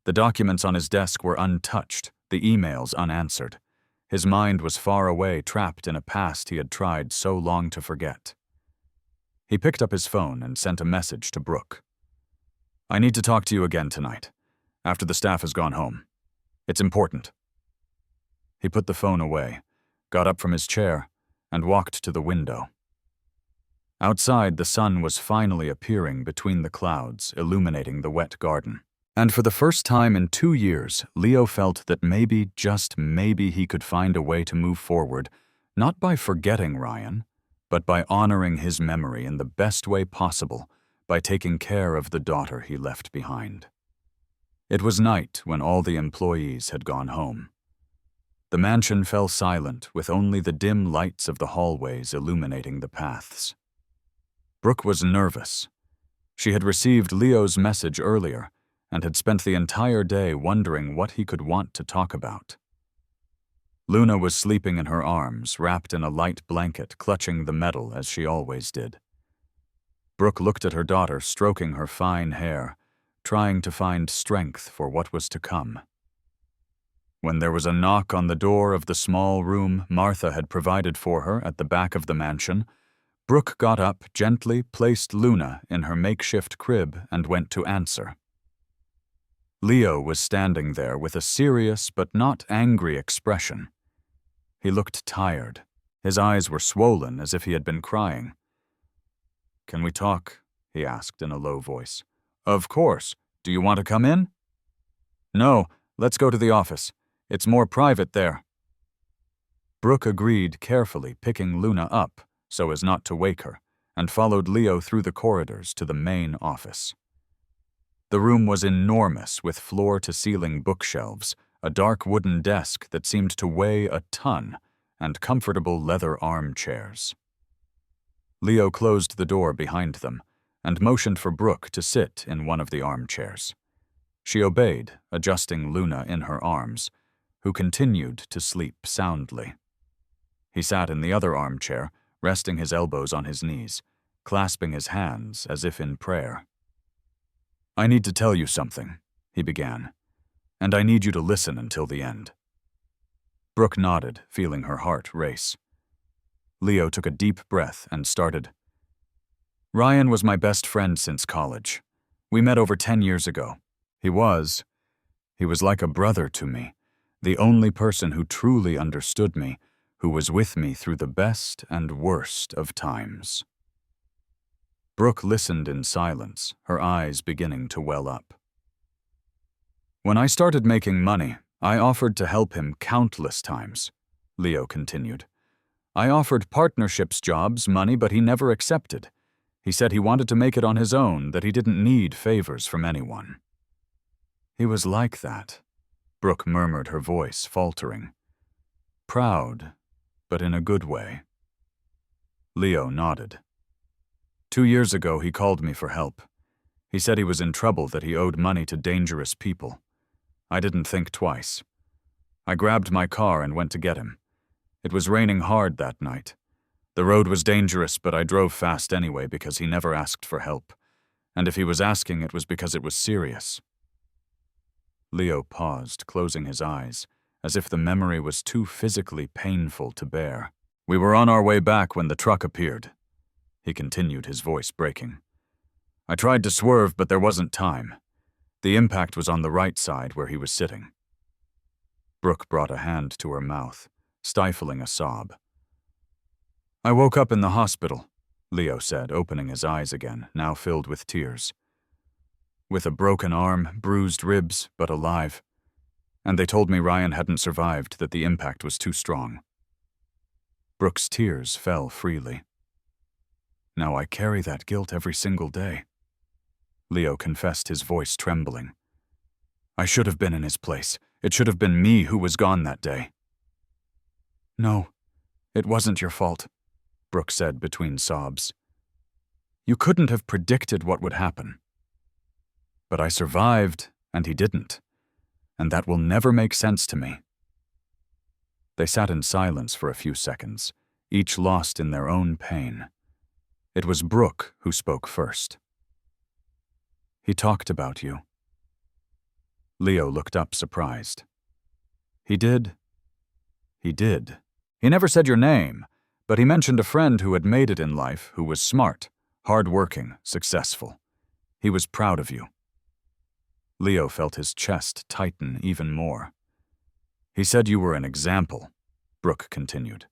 [SPEAKER 1] The documents on his desk were untouched, the emails unanswered. His mind was far away, trapped in a past he had tried so long to forget. He picked up his phone and sent a message to Brooke. "I need to talk to you again tonight, after the staff has gone home. It's important." He put the phone away, got up from his chair, and walked to the window. Outside, the sun was finally appearing between the clouds, illuminating the wet garden. And for the first time in 2 years, Leo felt that maybe, just maybe, he could find a way to move forward, not by forgetting Ryan, but by honoring his memory in the best way possible, by taking care of the daughter he left behind. It was night when all the employees had gone home. The mansion fell silent, with only the dim lights of the hallways illuminating the paths. Brooke was nervous. She had received Leo's message earlier, and had spent the entire day wondering what he could want to talk about. Luna was sleeping in her arms, wrapped in a light blanket, clutching the metal as she always did. Brooke looked at her daughter, stroking her fine hair, trying to find strength for what was to come. When there was a knock on the door of the small room Martha had provided for her at the back of the mansion, Brooke got up, gently placed Luna in her makeshift crib, and went to answer. Leo was standing there with a serious but not angry expression. He looked tired. His eyes were swollen as if he had been crying. "Can we talk?" he asked in a low voice. "Of course. Do you want to come in?" "No, let's go to the office. It's more private there." Brooke agreed, carefully picking Luna up so as not to wake her, and followed Leo through the corridors to the main office. The room was enormous, with floor-to-ceiling bookshelves, a dark wooden desk that seemed to weigh a ton, and comfortable leather armchairs. Leo closed the door behind them and motioned for Brooke to sit in one of the armchairs. She obeyed, adjusting Luna in her arms, who continued to sleep soundly. He sat in the other armchair, resting his elbows on his knees, clasping his hands as if in prayer. "I need to tell you something," he began, "and I need you to listen until the end." Brooke nodded, feeling her heart race. Leo took a deep breath and started. "Ryan was my best friend since college. We met over 10 years ago. He was like a brother to me, the only person who truly understood me, who was with me through the best and worst of times." Brooke listened in silence, her eyes beginning to well up. "When I started making money, I offered to help him countless times," Leo continued. "I offered partnerships jobs, money, but he never accepted. He said he wanted to make it on his own, that he didn't need favors from anyone." "He was like that," Brooke murmured, her voice faltering. "Proud, but in a good way." Leo nodded. "2 years ago, he called me for help. He said he was in trouble, that he owed money to dangerous people. I didn't think twice. I grabbed my car and went to get him. It was raining hard that night. The road was dangerous, but I drove fast anyway because he never asked for help. And if he was asking, it was because it was serious." Leo paused, closing his eyes, as if the memory was too physically painful to bear. "We were on our way back when the truck appeared," he continued, his voice breaking. "I tried to swerve, but there wasn't time. The impact was on the right side where he was sitting." Brooke brought a hand to her mouth, stifling a sob. "I woke up in the hospital," Leo said, opening his eyes again, now filled with tears. "With a broken arm, bruised ribs, but alive. And they told me Ryan hadn't survived, that the impact was too strong." Brooke's tears fell freely. "Now I carry that guilt every single day," Leo confessed, his voice trembling. "I should have been in his place. It should have been me who was gone that day." "No, it wasn't your fault," Brooke said between sobs. "You couldn't have predicted what would happen. But I survived, and he didn't, and that will never make sense to me." They sat in silence for a few seconds, each lost in their own pain. It was Brooke who spoke first. "He talked about you." Leo looked up, surprised. "He did?" "He did. He never said your name, but he mentioned a friend who had made it in life, who was smart, hard-working, successful. He was proud of you." Leo felt his chest tighten even more. "He said you were an example," Brooke continued.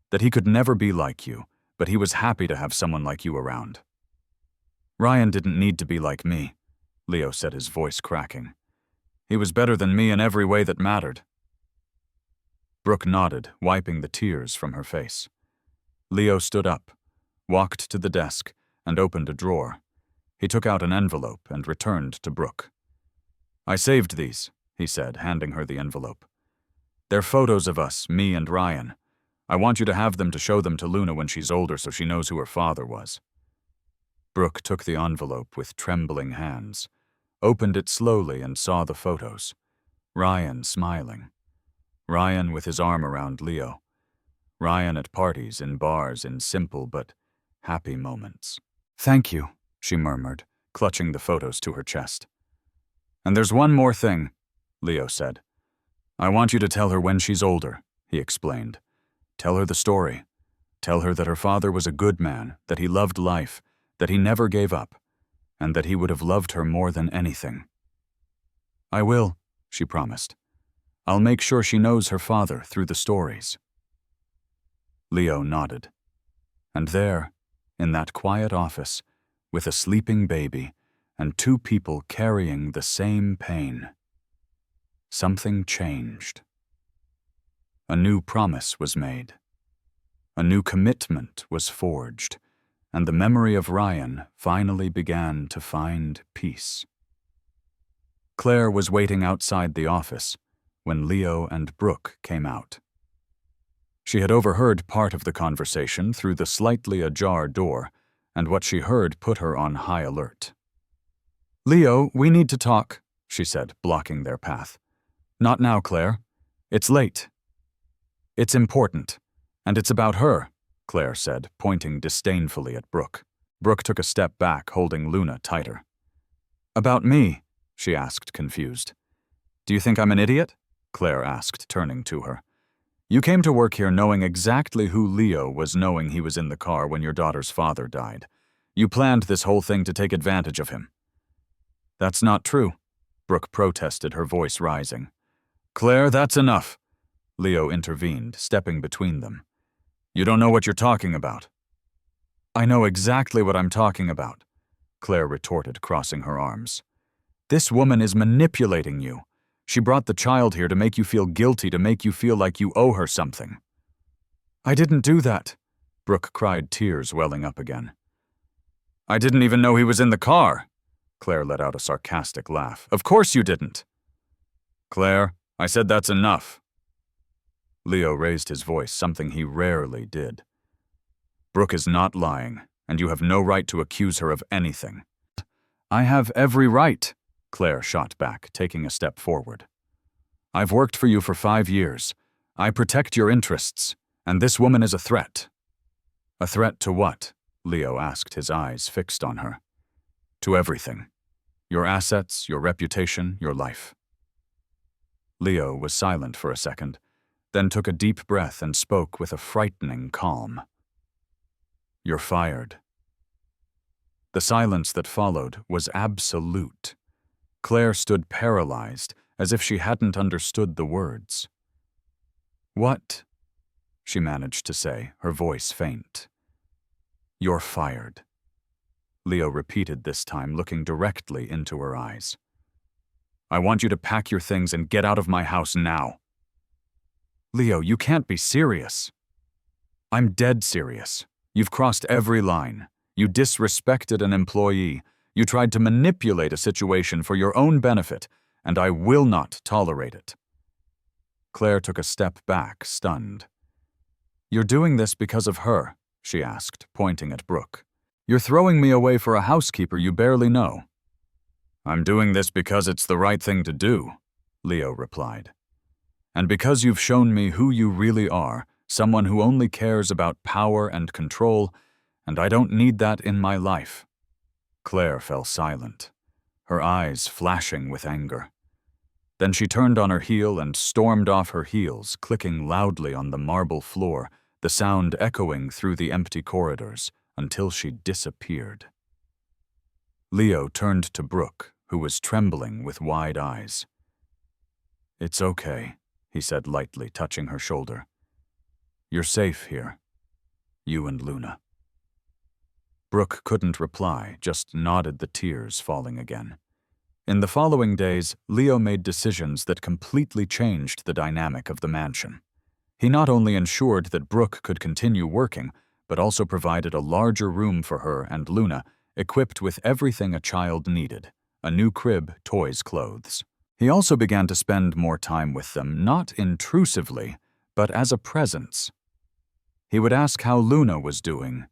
[SPEAKER 1] "That he could never be like you, but he was happy to have someone like you around." "Ryan didn't need to be like me," Leo said, his voice cracking. "He was better than me in every way that mattered." Brooke nodded, wiping the tears from her face. Leo stood up, walked to the desk, and opened a drawer. He took out an envelope and returned to Brooke. "I saved these," he said, handing her the envelope. "They're photos of us, me and Ryan. I want you to have them to show them to Luna when she's older so she knows who her father was." Brooke took the envelope with trembling hands, opened it slowly and saw the photos. Ryan smiling. Ryan with his arm around Leo. Ryan at parties, in bars, in simple but happy moments. "Thank you," she murmured, clutching the photos to her chest. "And there's one more thing," Leo said. "I want you to tell her when she's older," he explained. "Tell her the story. Tell her that her father was a good man, that he loved life, that he never gave up, and that he would have loved her more than anything. I will, she promised. I'll make sure she knows her father through the stories. Leo nodded. And there, in that quiet office, with a sleeping baby and two people carrying the same pain, something changed. A new promise was made. A new commitment was forged, and the memory of Ryan finally began to find peace. Claire was waiting outside the office when Leo and Brooke came out. She had overheard part of the conversation through the slightly ajar door, and what she heard put her on high alert. "Leo, we need to talk," she said, blocking their path. "Not now, Claire. It's late." "It's important, and it's about her," Claire said, pointing disdainfully at Brooke. Brooke took a step back, holding Luna tighter. "About me?" she asked, confused. "Do you think I'm an idiot?" Claire asked, turning to her. "You came to work here knowing exactly who Leo was, knowing he was in the car when your daughter's father died. You planned this whole thing to take advantage of him." "That's not true," Brooke protested, her voice rising. "Claire, that's enough," Leo intervened, stepping between them. "You don't know what you're talking about." "I know exactly what I'm talking about," Claire retorted, crossing her arms. "This woman is manipulating you. She brought the child here to make you feel guilty, to make you feel like you owe her something." "I didn't do that," Brooke cried, tears welling up again. "I didn't even know he was in the car," Claire let out a sarcastic laugh. "Of course you didn't." "Claire, I said that's enough." Leo raised his voice, something he rarely did. "Brooke is not lying, and you have no right to accuse her of anything." "I have every right," Claire shot back, taking a step forward. "I've worked for you for 5 years. I protect your interests, and this woman is a threat." "A threat to what?" Leo asked, his eyes fixed on her. "To everything. Your assets, your reputation, your life." Leo was silent for a second, then took a deep breath and spoke with a frightening calm. "You're fired." The silence that followed was absolute. Claire stood paralyzed, as if she hadn't understood the words. "What?" she managed to say, her voice faint. "You're fired," Leo repeated this time, looking directly into her eyes. "I want you to pack your things and get out of my house now." "Leo, you can't be serious." "I'm dead serious. You've crossed every line. You disrespected an employee. You tried to manipulate a situation for your own benefit, and I will not tolerate it." Claire took a step back, stunned. "You're doing this because of her?" she asked, pointing at Brooke. "You're throwing me away for a housekeeper you barely know." "I'm doing this because it's the right thing to do," Leo replied. "And because you've shown me who you really are, someone who only cares about power and control, and I don't need that in my life." Claire fell silent, her eyes flashing with anger. Then she turned on her heel and stormed off her heels, clicking loudly on the marble floor, the sound echoing through the empty corridors, until she disappeared. Leo turned to Brooke, who was trembling with wide eyes. "It's okay," he said lightly, touching her shoulder. "You're safe here. You and Luna." Brooke couldn't reply, just nodded, the tears falling again. In the following days, Leo made decisions that completely changed the dynamic of the mansion. He not only ensured that Brooke could continue working, but also provided a larger room for her and Luna, equipped with everything a child needed: a new crib, toys, clothes. He also began to spend more time with them, not intrusively, but as a presence. He would ask how Luna was doing,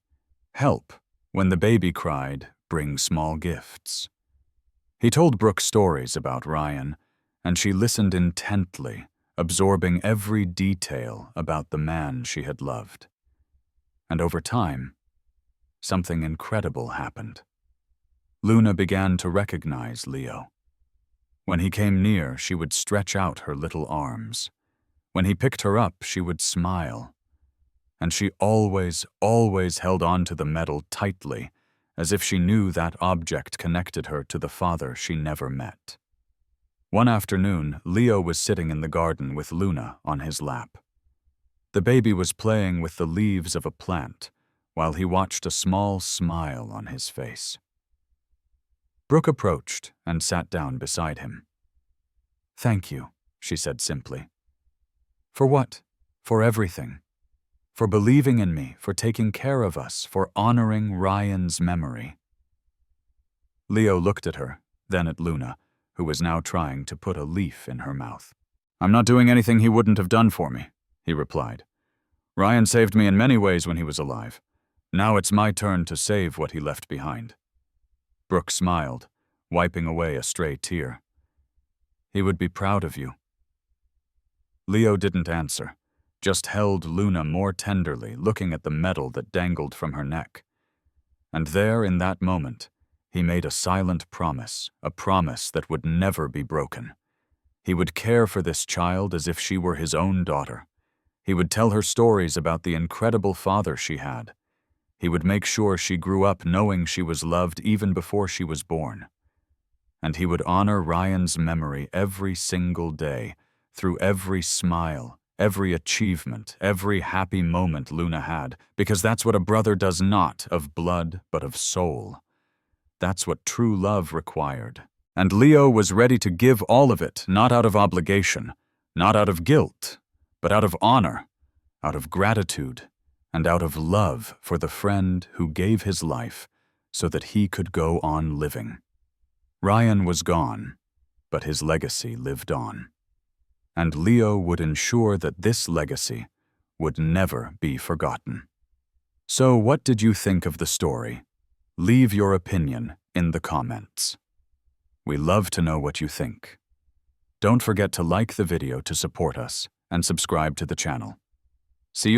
[SPEAKER 1] help. When the baby cried, bring small gifts. He told Brooke stories about Ryan, and she listened intently, absorbing every detail about the man she had loved. And over time, something incredible happened. Luna began to recognize Leo. When he came near, she would stretch out her little arms. When he picked her up, she would smile. and she always held on to the medal tightly, as if she knew that object connected her to the father she never met. One afternoon, Leo was sitting in the garden with Luna on his lap. The baby was playing with the leaves of a plant, while he watched a small smile on his face. Brooke approached and sat down beside him. "Thank you," she said simply. "For what? For everything. For believing in me, for taking care of us, for honoring Ryan's memory." Leo looked at her, then at Luna, who was now trying to put a leaf in her mouth. "I'm not doing anything he wouldn't have done for me," he replied. "Ryan saved me in many ways when he was alive. Now it's my turn to save what he left behind." Brooke smiled, wiping away a stray tear. "He would be proud of you." Leo didn't answer, just held Luna more tenderly, looking at the medal that dangled from her neck. And there, in that moment, he made a silent promise, a promise that would never be broken. He would care for this child as if she were his own daughter. He would tell her stories about the incredible father she had. He would make sure she grew up knowing she was loved even before she was born. And he would honor Ryan's memory every single day, through every smile, every achievement, every happy moment Luna had, because that's what a brother does, not of blood, but of soul. That's what true love required. And Leo was ready to give all of it, not out of obligation, not out of guilt, but out of honor, out of gratitude, and out of love for the friend who gave his life so that he could go on living. Ryan was gone, but his legacy lived on. And Leo would ensure that this legacy would never be forgotten. So what did you think of the story? Leave your opinion in the comments. We love to know what you think. Don't forget to like the video to support us and subscribe to the channel. See you next time.